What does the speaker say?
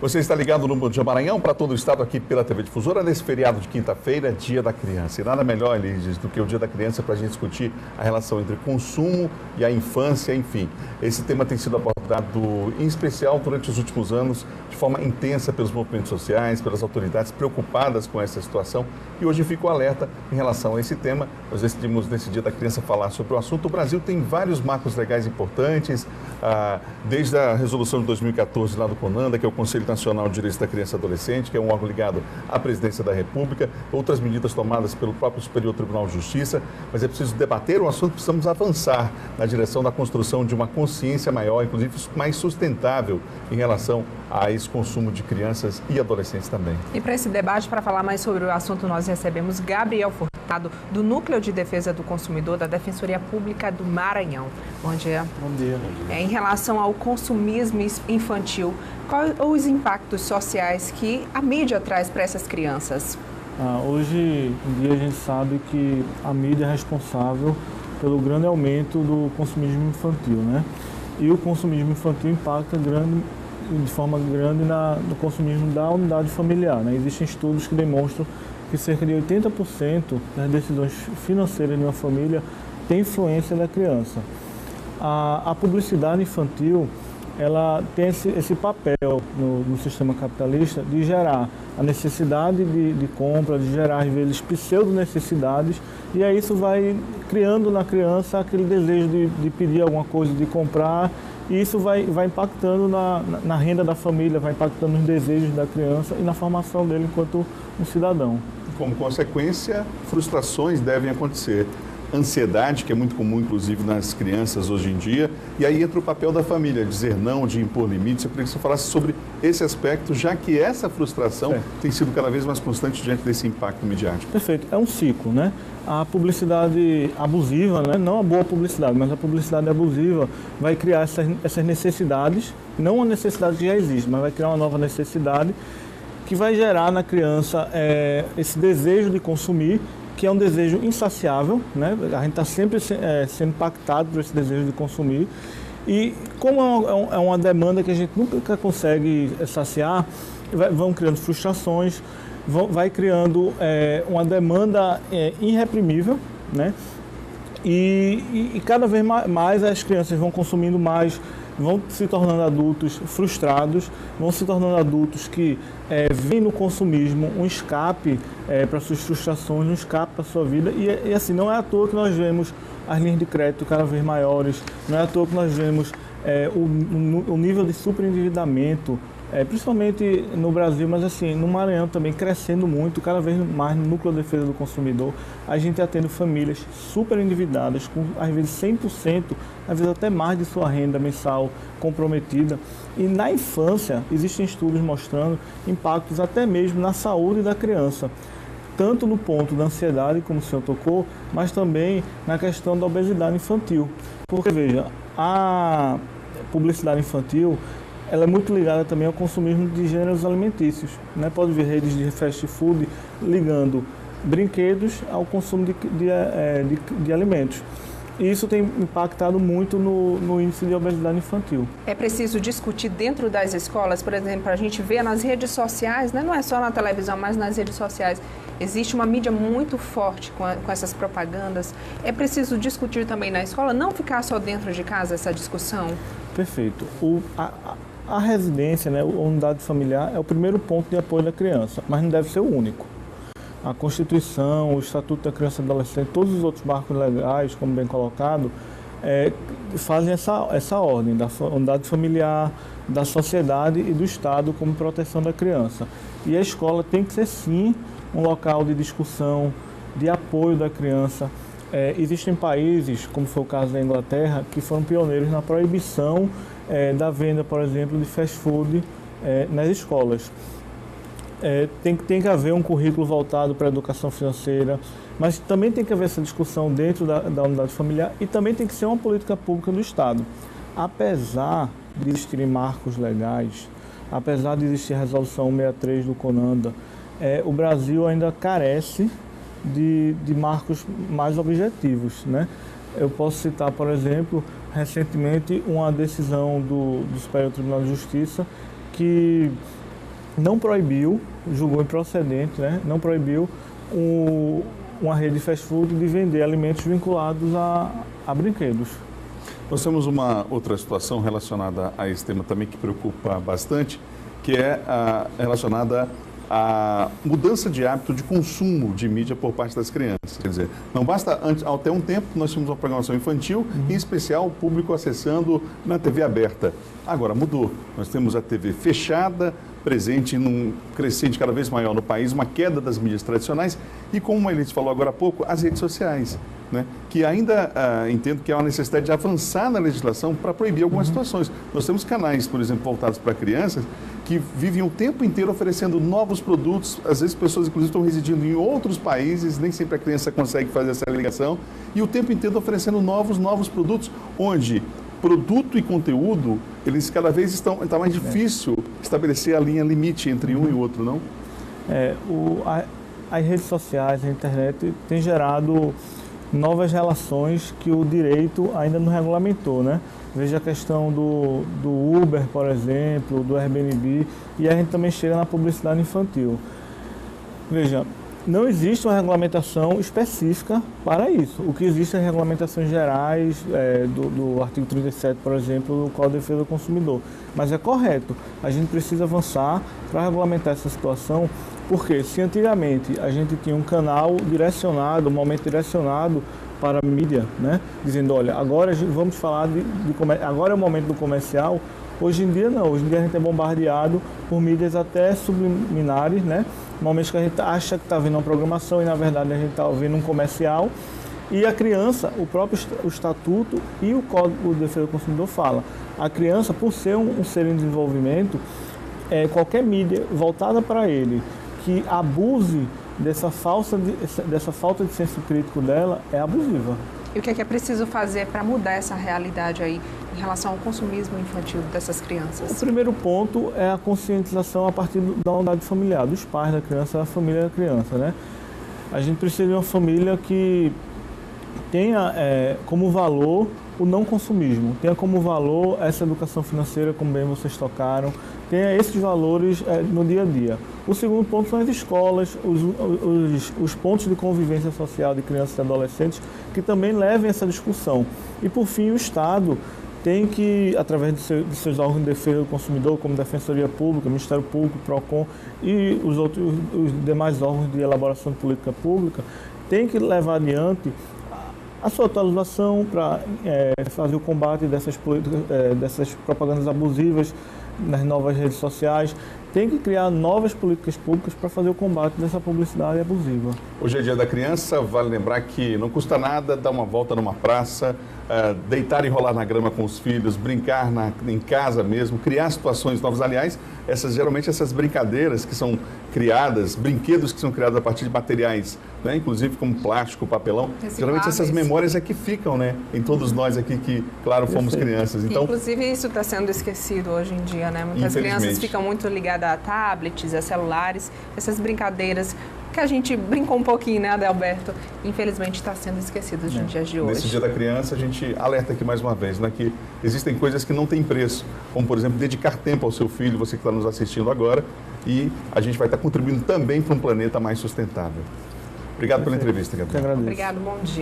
Você está ligado no Bom Dia Maranhão para todo o estado aqui pela TV Difusora nesse feriado de quinta-feira, Dia da Criança. E nada melhor, Elides, do que o Dia da Criança para a gente discutir a relação entre consumo e a infância, enfim. Esse tema tem sido abordado em especial durante os últimos anos de forma intensa pelos movimentos sociais, pelas autoridades preocupadas com essa situação. E hoje fico alerta em relação a esse tema. Nós decidimos nesse Dia da Criança falar sobre o assunto. O Brasil tem vários marcos legais importantes, desde a resolução de 2014 lá do CONANDA, que é o Conselho Nacional de Direitos da Criança e Adolescente, que é um órgão ligado à Presidência da República, outras medidas tomadas pelo próprio Superior Tribunal de Justiça, mas é preciso debater o assunto, precisamos avançar na direção da construção de uma consciência maior, inclusive mais sustentável em relação a esse consumo de crianças e adolescentes também. E para esse debate, para falar mais sobre o assunto, nós recebemos Gabriel Furtado, do Núcleo de Defesa do Consumidor da Defensoria Pública do Maranhão. Bom dia. Bom dia. Em relação ao consumismo infantil, quais os impactos sociais que a mídia traz para essas crianças? Hoje em dia a gente sabe que a mídia é responsável pelo grande aumento do consumismo infantil, né? E o consumismo infantil impacta de forma grande no consumismo da unidade familiar, né? Existem estudos que demonstram que cerca de 80% das decisões financeiras de uma família tem influência da criança. A publicidade infantil, ela tem esse papel no sistema capitalista de gerar a necessidade de compra, de gerar, às vezes, pseudo-necessidades, e aí isso vai criando na criança aquele desejo de pedir alguma coisa, de comprar, e isso vai impactando na renda da família, vai impactando nos desejos da criança e na formação dele enquanto um cidadão. Como consequência, frustrações devem acontecer. Ansiedade, que é muito comum, inclusive, nas crianças hoje em dia. E aí entra o papel da família, dizer não, de impor limites. Eu queria que você falasse sobre esse aspecto, já que essa frustração tem sido cada vez mais constante diante desse impacto midiático. Perfeito. É um ciclo, né? A publicidade abusiva, né? Não a boa publicidade, mas a publicidade abusiva vai criar essas necessidades, não uma necessidade que já existe, mas vai criar uma nova necessidade que vai gerar na criança esse desejo de consumir, que é um desejo insaciável, né? A gente está sempre sendo impactado por esse desejo de consumir. E como é uma demanda que a gente nunca consegue saciar, vão criando frustrações, vai criando uma demanda irreprimível, né? E cada vez mais as crianças vão consumindo mais, vão se tornando adultos frustrados, vão se tornando adultos que veem no consumismo um escape para suas frustrações, um escape para a sua vida. E assim, não é à toa que nós vemos as linhas de crédito cada vez maiores, não é à toa que nós vemos o nível de superendividamento, principalmente no Brasil, mas assim, no Maranhão também crescendo muito, cada vez mais no Núcleo de Defesa do Consumidor. A gente está tendo famílias super endividadas, com às vezes 100%, às vezes até mais de sua renda mensal comprometida. E na infância, existem estudos mostrando impactos até mesmo na saúde da criança, tanto no ponto da ansiedade, como o senhor tocou, mas também na questão da obesidade infantil. Porque, veja, a publicidade infantil, ela é muito ligada também ao consumismo de gêneros alimentícios, né? Pode ver redes de fast food ligando brinquedos ao consumo de alimentos. E isso tem impactado muito no índice de obesidade infantil. É preciso discutir dentro das escolas, por exemplo, a gente vê nas redes sociais, né? Não é só na televisão, mas nas redes sociais, existe uma mídia muito forte com essas propagandas. É preciso discutir também na escola, não ficar só dentro de casa essa discussão? Perfeito. A residência, né, a unidade familiar, é o primeiro ponto de apoio da criança, mas não deve ser o único. A Constituição, o Estatuto da Criança e do Adolescente, todos os outros marcos legais, como bem colocado, fazem essa ordem da unidade familiar, da sociedade e do Estado como proteção da criança. E a escola tem que ser, sim, um local de discussão, de apoio da criança. Existem países, como foi o caso da Inglaterra, que foram pioneiros na proibição da venda, por exemplo, de fast food nas escolas. Tem que haver um currículo voltado para a educação financeira, mas também tem que haver essa discussão dentro da unidade familiar e também tem que ser uma política pública do Estado. Apesar de existirem marcos legais, apesar de existir a resolução 163 do CONANDA, o Brasil ainda carece de marcos mais objetivos, né? Eu posso citar, por exemplo, recentemente uma decisão do Superior Tribunal de Justiça que não proibiu, julgou improcedente, né? Não proibiu uma rede de fast food de vender alimentos vinculados a brinquedos. Nós temos uma outra situação relacionada a esse tema também que preocupa bastante, que é relacionada à mudança de hábito de consumo de mídia por parte das crianças. Quer dizer, não basta, até um tempo, nós tínhamos uma programação infantil, em especial o público acessando na TV aberta. Agora mudou. Nós temos a TV fechada, presente num crescente cada vez maior no país, uma queda das mídias tradicionais e, como a Elis falou agora há pouco, as redes sociais, né? Que ainda entendo que há uma necessidade de avançar na legislação para proibir algumas situações. Nós temos canais, por exemplo, voltados para crianças que vivem o tempo inteiro oferecendo novos produtos, às vezes pessoas inclusive estão residindo em outros países, nem sempre a criança consegue fazer essa ligação, e o tempo inteiro oferecendo novos produtos, onde produto e conteúdo, eles cada vez está mais difícil estabelecer a linha limite entre um e o outro, não? As redes sociais, a internet, tem gerado novas relações que o direito ainda não regulamentou, né? Veja a questão do Uber, por exemplo, do Airbnb, e a gente também chega na publicidade infantil. Veja, não existe uma regulamentação específica para isso. O que existe é regulamentações gerais do artigo 37, por exemplo, do Código de Defesa do Consumidor. Mas é correto, a gente precisa avançar para regulamentar essa situação, porque se antigamente a gente tinha um canal direcionado, um momento direcionado para a mídia, né? Dizendo, olha, agora vamos falar agora é o momento do comercial. Hoje em dia não, hoje em dia a gente é bombardeado por mídias até subliminares, né? Momentos que a gente acha que está vendo uma programação e na verdade a gente está ouvindo um comercial. E a criança, o estatuto e o Código de Defesa do Consumidor fala, a criança, por ser um ser em desenvolvimento, qualquer mídia voltada para ele que abuse dessa falta de senso crítico dela é abusiva. E o que é preciso fazer para mudar essa realidade aí em relação ao consumismo infantil dessas crianças? O primeiro ponto é a conscientização a partir da unidade familiar, dos pais da criança, da família da criança, né? A gente precisa de uma família que tenha como valor o não consumismo, tenha como valor essa educação financeira, como bem vocês tocaram, tenha esses valores no dia a dia. O segundo ponto são as escolas, os pontos de convivência social de crianças e adolescentes que também levem essa discussão. E, por fim, o Estado tem que, através de seus órgãos de defesa do consumidor, como Defensoria Pública, Ministério Público, PROCON e os demais órgãos de elaboração de política pública, tem que levar adiante a sua atualização para fazer o combate dessas propagandas abusivas nas novas redes sociais, tem que criar novas políticas públicas para fazer o combate dessa publicidade abusiva. Hoje é Dia da Criança, vale lembrar que não custa nada dar uma volta numa praça, deitar e rolar na grama com os filhos, brincar em casa mesmo, criar situações novas. Aliás, geralmente essas brincadeiras que são criadas, brinquedos que são criados a partir de materiais, né, inclusive como plástico, papelão, geralmente essas memórias é que ficam, né, em todos nós aqui que, claro, fomos crianças. Então, inclusive isso está sendo esquecido hoje em dia, né? Muitas crianças ficam muito ligadas a tablets, a celulares, essas brincadeiras que a gente brincou um pouquinho, né, Adalberto? Infelizmente está sendo esquecido nos dias de hoje. Nesse Dia da Criança, a gente alerta aqui mais uma vez, né, que existem coisas que não têm preço, como, por exemplo, dedicar tempo ao seu filho, você que está nos assistindo agora, e a gente vai estar contribuindo também para um planeta mais sustentável. Obrigado pela entrevista, Gabriel. Obrigado, bom dia.